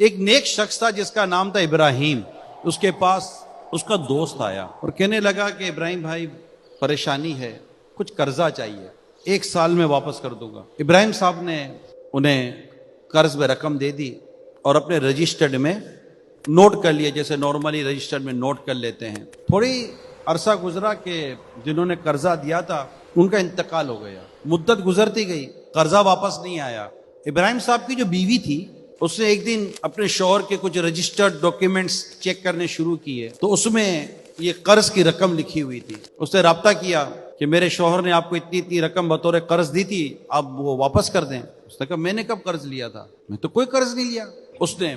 एक नेक शख्स था जिसका नाम था इब्राहिम। उसके पास उसका दोस्त आया और कहने लगा कि इब्राहिम भाई परेशानी है, कुछ कर्जा चाहिए, 1 साल में वापस कर दूंगा। इब्राहिम साहब ने उन्हें कर्ज में रकम दे दी और अपने रजिस्टर्ड में नोट कर लिए, जैसे नॉर्मली रजिस्टर्ड में नोट कर लेते हैं। थोड़ी अरसा गुजरा कि जिन्होंने कर्जा दिया था उनका इंतकाल हो गया। मुद्दत गुजरती गई, कर्जा वापस नहीं आया। इब्राहिम साहब की जो बीवी थी उसने एक दिन अपने शौहर के कुछ रजिस्टर्ड डॉक्यूमेंट्स चेक करने शुरू किए तो उसमें ये कर्ज की रकम लिखी हुई थी। उसने राब्ता किया कि मेरे शौहर ने आपको इतनी इतनी रकम बतौर कर्ज दी थी, आप वो वापस कर दें। उसने कहा मैंने कब कर्ज लिया था, मैं तो कोई कर्ज नहीं लिया। उसने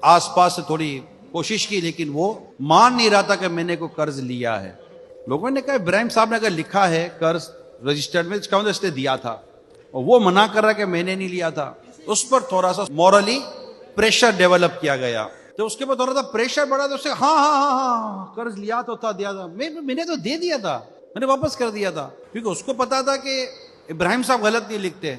आसपास से थोड़ी कोशिश की लेकिन वो मान नहीं रहा था कि मैंने कोई कर्ज लिया है। लोगों ने कहा इब्राहिम साहब ने अगर लिखा है कर्ज रजिस्टर्ड में, इसका मतलब इसने दिया था, और वो मना कर रहा कि मैंने नहीं लिया था। उस पर थोड़ा सा मॉरली प्रेशर डेवलप किया गया। तो उसके बाद थोड़ा सा प्रेशर बढ़ा तो उससे हाँ हाँ हाँ हाँ कर्ज लिया तो था, दिया था, मैंने तो दे दिया था, मैंने वापस कर दिया था। क्योंकि उसको पता था कि इब्राहिम साहब गलत नहीं लिखते।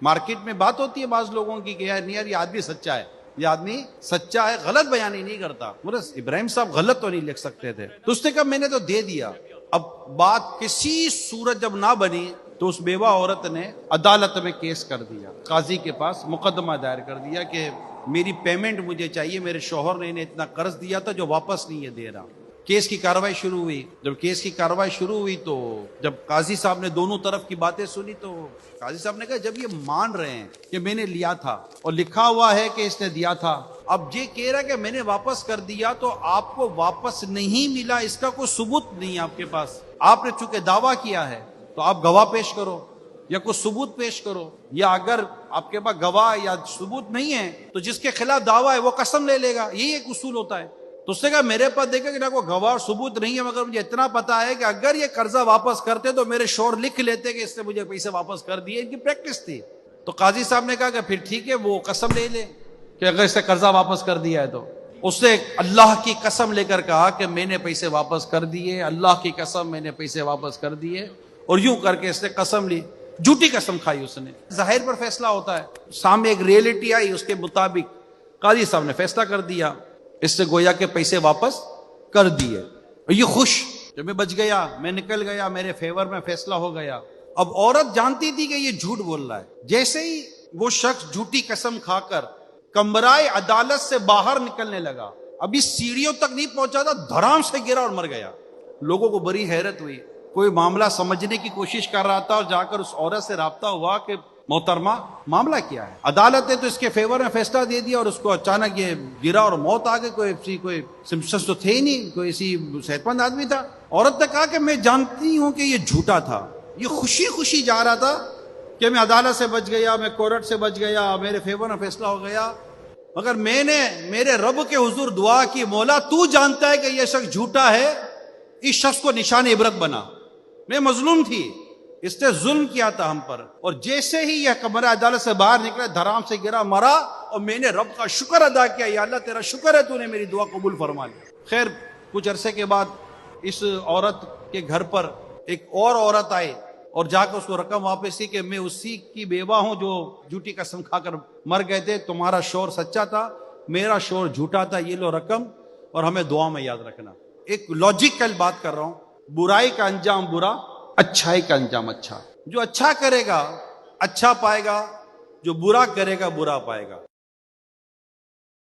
मार्केट में बात होती है बाज लोगों की कि यार नहीं यार ये आदमी सच्चा है, ये आदमी सच्चा है, गलत बयानी नहीं करता। मतलब इब्राहिम साहब गलत तो नहीं लिख सकते थे। तो उसने कहा मैंने तो दे दिया। अब बात किसी सूरत जब ना बनी तो उस बेवा औरत ने अदालत में केस कर दिया, काजी के पास मुकदमा दायर कर दिया कि मेरी पेमेंट मुझे चाहिए, मेरे शौहर ने इन्हें इतना कर्ज दिया था जो वापस नहीं है दे रहा। केस की कार्रवाई शुरू हुई। जब केस की कार्रवाई शुरू हुई तो जब काजी साहब ने दोनों तरफ की बातें सुनी तो काजी साहब ने कहा जब ये मान रहे हैं कि मैंने लिया था और लिखा हुआ है कि इसने दिया था, अब ये कह रहा है कि मैंने वापस कर दिया तो आपको वापस नहीं मिला, इसका कोई सबूत नहीं है आपके पास। आपने चूंकि दावा किया है तो आप गवाह पेश करो या कुछ सबूत पेश करो, या अगर आपके पास गवाह या सबूत नहीं है तो जिसके खिलाफ दावा है वो कसम ले लेगा। यही एक उसूल होता है। तो उसने कहा मेरे पास देखा कि ना कोई गवाह और सबूत नहीं है, मगर मुझे इतना पता है कि अगर ये कर्जा वापस करते तो मेरे शौहर लिख लेते कि इसने मुझे पैसे वापस कर दिए, इनकी प्रैक्टिस थी। तो काजी साहब ने कहा कि फिर ठीक है, वो कसम ले ले कि अगर इसने कर्जा वापस कर दिया है तो। उसने अल्लाह की कसम लेकर कहा कि मैंने पैसे वापस कर दिए, अल्लाह की कसम मैंने पैसे वापस कर दिए। और यूं करके इसने कसम ली, झूठी कसम खाई उसने। जाहिर पर फैसला होता है, सामने एक रियलिटी आई, उसके मुताबिक काजी साहब ने फैसला कर दिया, इससे गोया के पैसे वापस कर दिए। ये खुश जब मैं बच गया, मैं निकल गया, मेरे फेवर में फैसला हो गया। अब औरत जानती थी कि ये झूठ बोल रहा है। जैसे ही वो शख्स झूठी कसम खाकर कमराए अदालत से बाहर निकलने लगा, अभी सीढ़ियों तक नहीं पहुंचा था, धड़ाम से गिरा और मर गया। लोगों को बड़ी हैरत हुई। कोई मामला समझने की कोशिश कर रहा था और जाकर उस औरत से राब्ता हुआ कि मोहतरमा मामला क्या है। अदालत ने तो इसके फेवर में फैसला दे दिया और उसको अचानक ये गिरा और मौत आ गई। कोई सिम्पटम्स तो थे ही नहीं, कोई इसी सेहतमंद आदमी था। औरत ने कहा कि मैं जानती हूं कि ये झूठा था, ये खुशी खुशी जा रहा था कि मैं अदालत से बच गया, मैं कोर्ट से बच गया, मेरे फेवर में फैसला हो गया, मगर मैंने मेरे रब के हुजूर दुआ की, मौला तू जानता है कि यह शख्स झूठा है, इस शख्स को निशान इबरत बना। मैं मजलूम थी, इसने जुल्म किया था हम पर। और जैसे ही यह कमरा अदालत से बाहर निकला, धराम से गिरा, मरा, और मैंने रब का शुक्र अदा किया, या अल्लाह तेरा शुक्र है तूने मेरी दुआ कबूल फरमा ली। खैर कुछ अरसे के बाद इस औरत के घर पर एक और औरत आई और जाकर उसको रकम वापस की कि मैं उसी की बेवा हूं जो झूठी कसम खाकर मर गए थे, तुम्हारा शौहर सच्चा था, मेरा शौहर झूठा था, ये लो रकम और हमें दुआ में याद रखना। एक लॉजिकल बात कर रहा हूं, बुराई का अंजाम बुरा, अच्छाई का अंजाम अच्छा। जो अच्छा करेगा अच्छा पाएगा, जो बुरा करेगा बुरा पाएगा।